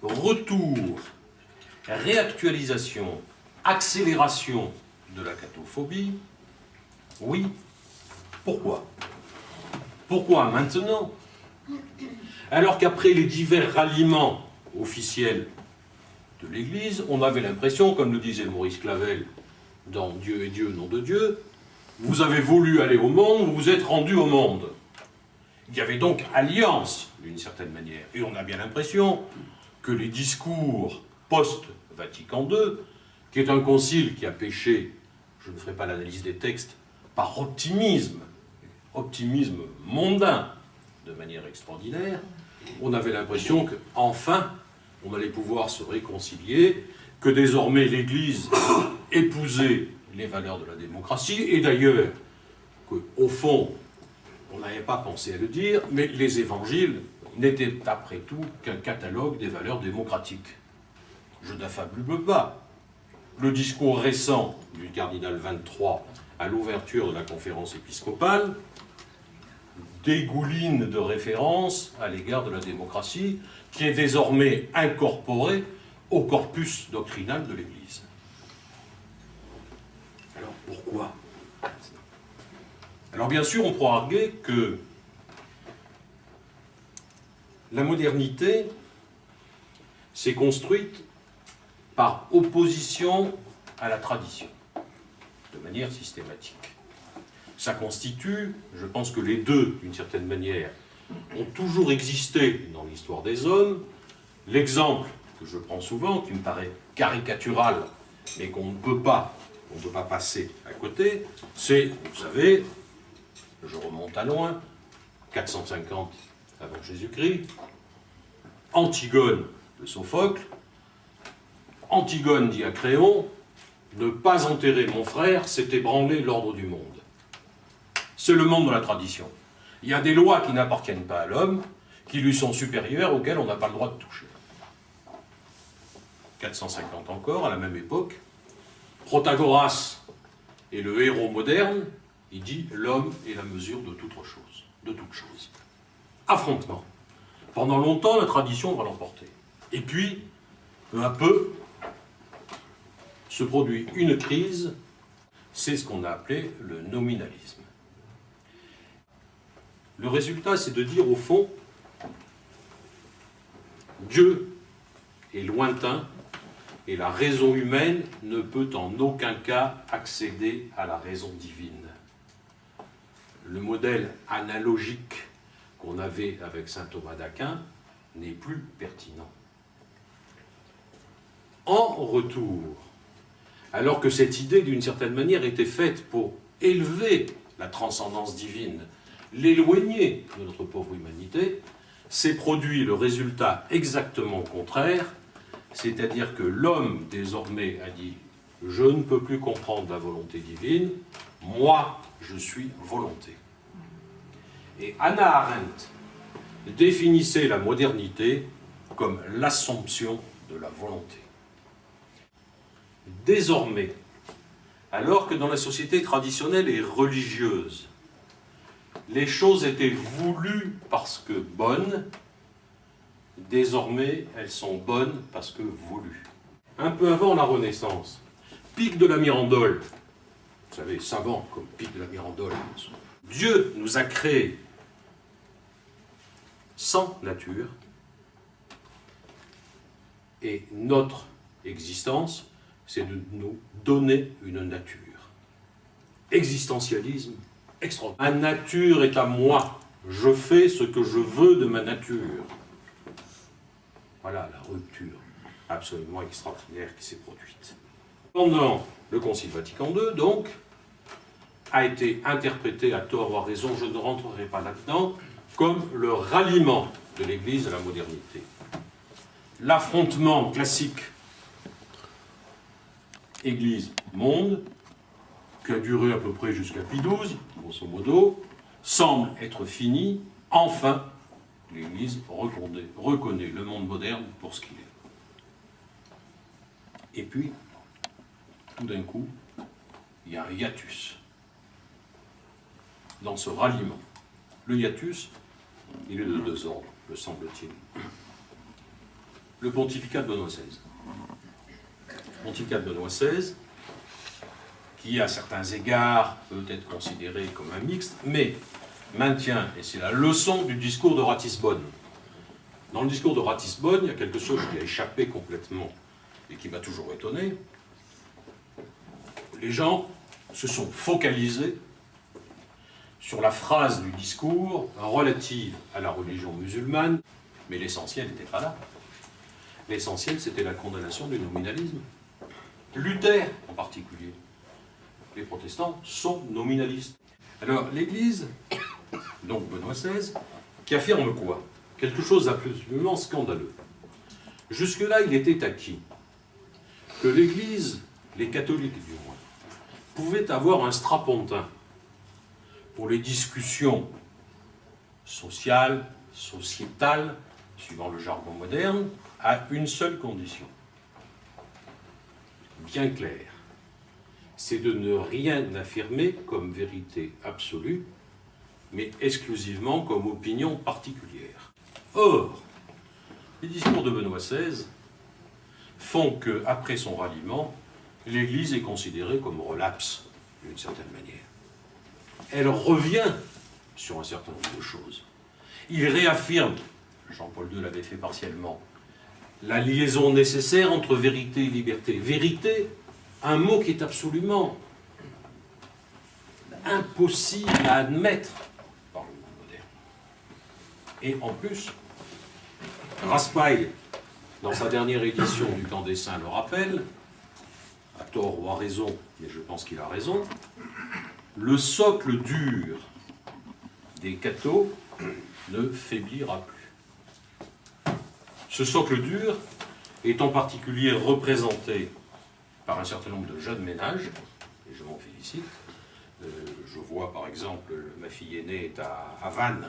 retour, réactualisation, accélération de la cathophobie. Oui. Pourquoi? Pourquoi maintenant? Alors qu'après les divers ralliements officiels de l'Église, on avait l'impression, comme le disait Maurice Clavel dans Dieu et Dieu, nom de Dieu, vous avez voulu aller au monde, vous vous êtes rendu au monde. Il y avait donc alliance, d'une certaine manière. Et on a bien l'impression que les discours post-Vatican II, qui est un concile qui a péché, je ne ferai pas l'analyse des textes, par optimisme mondain, de manière extraordinaire, on avait l'impression qu'enfin, on allait pouvoir se réconcilier, que désormais l'Église épousait les valeurs de la démocratie, et d'ailleurs, qu'au fond, on n'avait pas pensé à le dire, mais les évangiles n'étaient après tout qu'un catalogue des valeurs démocratiques. Je n'affable pas. Le discours récent du cardinal 23 à l'ouverture de la conférence épiscopale dégouline de références à l'égard de la démocratie, qui est désormais incorporée au corpus doctrinal de l'Église. Alors pourquoi? Alors bien sûr, on pourra arguer que la modernité s'est construite par opposition à la tradition, de manière systématique. Ça constitue, je pense que les deux, d'une certaine manière, ont toujours existé dans l'histoire des hommes. L'exemple que je prends souvent, qui me paraît caricatural, mais qu'on ne peut pas passer à côté, c'est, vous savez, je remonte à loin, 450 avant Jésus-Christ, Antigone de Sophocle. Antigone dit à Créon, ne pas enterrer mon frère, c'est ébranler l'ordre du monde. C'est le monde de la tradition. Il y a des lois qui n'appartiennent pas à l'homme, qui lui sont supérieures, auxquelles on n'a pas le droit de toucher. 450 encore, à la même époque, Protagoras est le héros moderne, il dit l'homme est la mesure de toute chose. Affrontement. Pendant longtemps, la tradition va l'emporter. Et puis, peu à peu, se produit une crise, c'est ce qu'on a appelé le nominalisme. Le résultat, c'est de dire, au fond, Dieu est lointain et la raison humaine ne peut en aucun cas accéder à la raison divine. Le modèle analogique qu'on avait avec saint Thomas d'Aquin n'est plus pertinent. En retour, alors que cette idée, d'une certaine manière, était faite pour élever la transcendance divine, l'éloigner de notre pauvre humanité, s'est produit le résultat exactement contraire, c'est-à-dire que l'homme, désormais, a dit « Je ne peux plus comprendre la volonté divine, moi, je suis volonté ». Et Hannah Arendt définissait la modernité comme l'assomption de la volonté. Désormais, alors que dans la société traditionnelle et religieuse, les choses étaient voulues parce que bonnes, désormais elles sont bonnes parce que voulues. Un peu avant la Renaissance, Pic de la Mirandole, vous savez, savant comme Pic de la Mirandole, Dieu nous a créés sans nature, et notre existence, c'est de nous donner une nature. Existentialisme extraordinaire. Ma nature est à moi. Je fais ce que je veux de ma nature. Voilà la rupture absolument extraordinaire qui s'est produite. Pendant le Concile Vatican II, donc, a été interprété, à tort ou à raison, je ne rentrerai pas là-dedans, comme le ralliement de l'Église à la modernité. L'affrontement classique Église-monde, qui a duré à peu près jusqu'à Pie XII, grosso modo, semble être fini. Enfin, l'Église reconnaît le monde moderne pour ce qu'il est. Et puis, tout d'un coup, il y a un hiatus dans ce ralliement. Le hiatus, il est de deux ordres, me semble-t-il. le pontificat de Benoît XVI. Le pontificat de Benoît XVI, qui à certains égards peut être considéré comme un mixte, mais maintient, et c'est la leçon du discours de Ratisbonne. Dans le discours de Ratisbonne, il y a quelque chose qui a échappé complètement et qui m'a toujours étonné. Les gens se sont focalisés sur la phrase du discours relative à la religion musulmane, mais l'essentiel n'était pas là. L'essentiel, c'était la condamnation du nominalisme. Luther, en particulier. Les protestants sont nominalistes. Alors, l'Église, donc Benoît XVI, qui affirme quoi? Quelque chose d'absolument scandaleux. Jusque-là, il était acquis que l'Église, les catholiques du moins, pouvaient avoir un strapontin pour les discussions sociales, sociétales, suivant le jargon moderne, à une seule condition, bien claire, c'est de ne rien affirmer comme vérité absolue, mais exclusivement comme opinion particulière. Or, les discours de Benoît XVI font qu'après son ralliement, l'Église est considérée comme relapse, d'une certaine manière. Elle revient sur un certain nombre de choses. Il réaffirme, Jean-Paul II l'avait fait partiellement, la liaison nécessaire entre vérité et liberté. Vérité, un mot qui est absolument impossible à admettre par le monde moderne. Et en plus, Raspail, dans sa dernière édition du Camp des Saints, le rappelle, à tort ou à raison, mais je pense qu'il a raison, le socle dur des cathos ne faiblira plus. Ce socle dur est en particulier représenté par un certain nombre de jeunes ménages, et je m'en félicite. Je vois par exemple, ma fille aînée est à Vannes,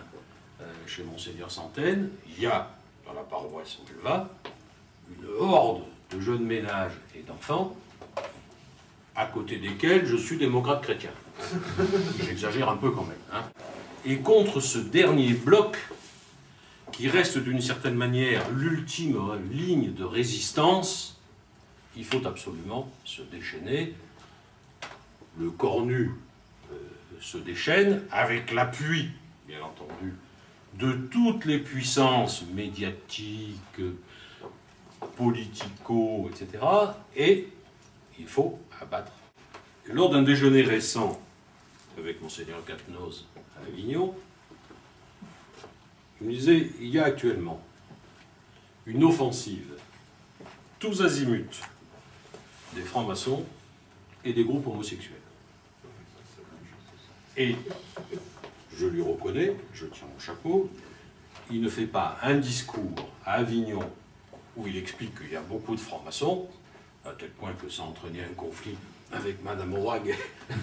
chez Monseigneur Centaine. Il y a, dans la paroisse où elle va, une horde de jeunes ménages et d'enfants, à côté desquels je suis démocrate chrétien. J'exagère un peu quand même. Hein. Et contre ce dernier bloc, qui reste d'une certaine manière l'ultime ligne de résistance, il faut absolument se déchaîner. Le cornu se déchaîne avec l'appui, bien entendu, de toutes les puissances médiatiques, politico, etc. Et il faut abattre. Lors d'un déjeuner récent avec Monseigneur Quatennose à Avignon, il me disait, il y a actuellement une offensive, tous azimuts, des francs-maçons et des groupes homosexuels. Et je lui reconnais, je tiens mon chapeau, il ne fait pas un discours à Avignon où il explique qu'il y a beaucoup de francs-maçons, à tel point que ça a entraîné un conflit avec Madame Aurag,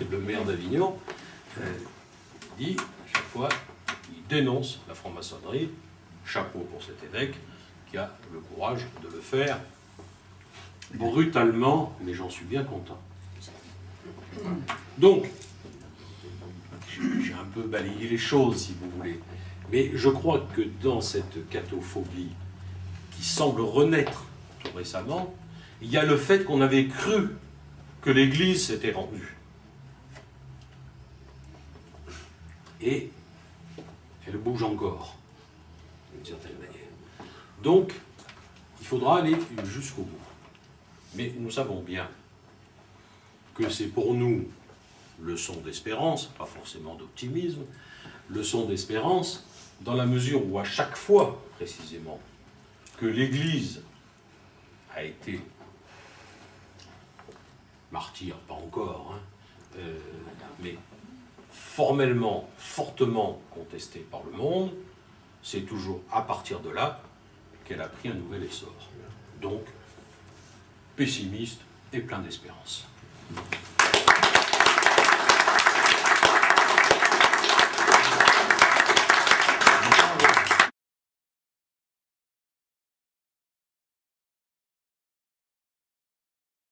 le maire d'Avignon. Il dit, à chaque fois, il dénonce la franc-maçonnerie. Chapeau pour cet évêque qui a le courage de le faire brutalement, mais j'en suis bien content. Donc, j'ai un peu balayé les choses, si vous voulez, mais je crois que dans cette cathophobie qui semble renaître tout récemment, il y a le fait qu'on avait cru que l'Église s'était rendue. Et elle bouge encore, d'une certaine manière. Donc, il faudra aller jusqu'au bout. Mais nous savons bien que c'est pour nous leçon d'espérance, pas forcément d'optimisme, leçon d'espérance, dans la mesure où à chaque fois, précisément, que l'Église a été martyr, pas encore, hein, mais formellement, fortement contestée par le monde, c'est toujours à partir de là qu'elle a pris un nouvel essor. Donc, pessimiste et plein d'espérance.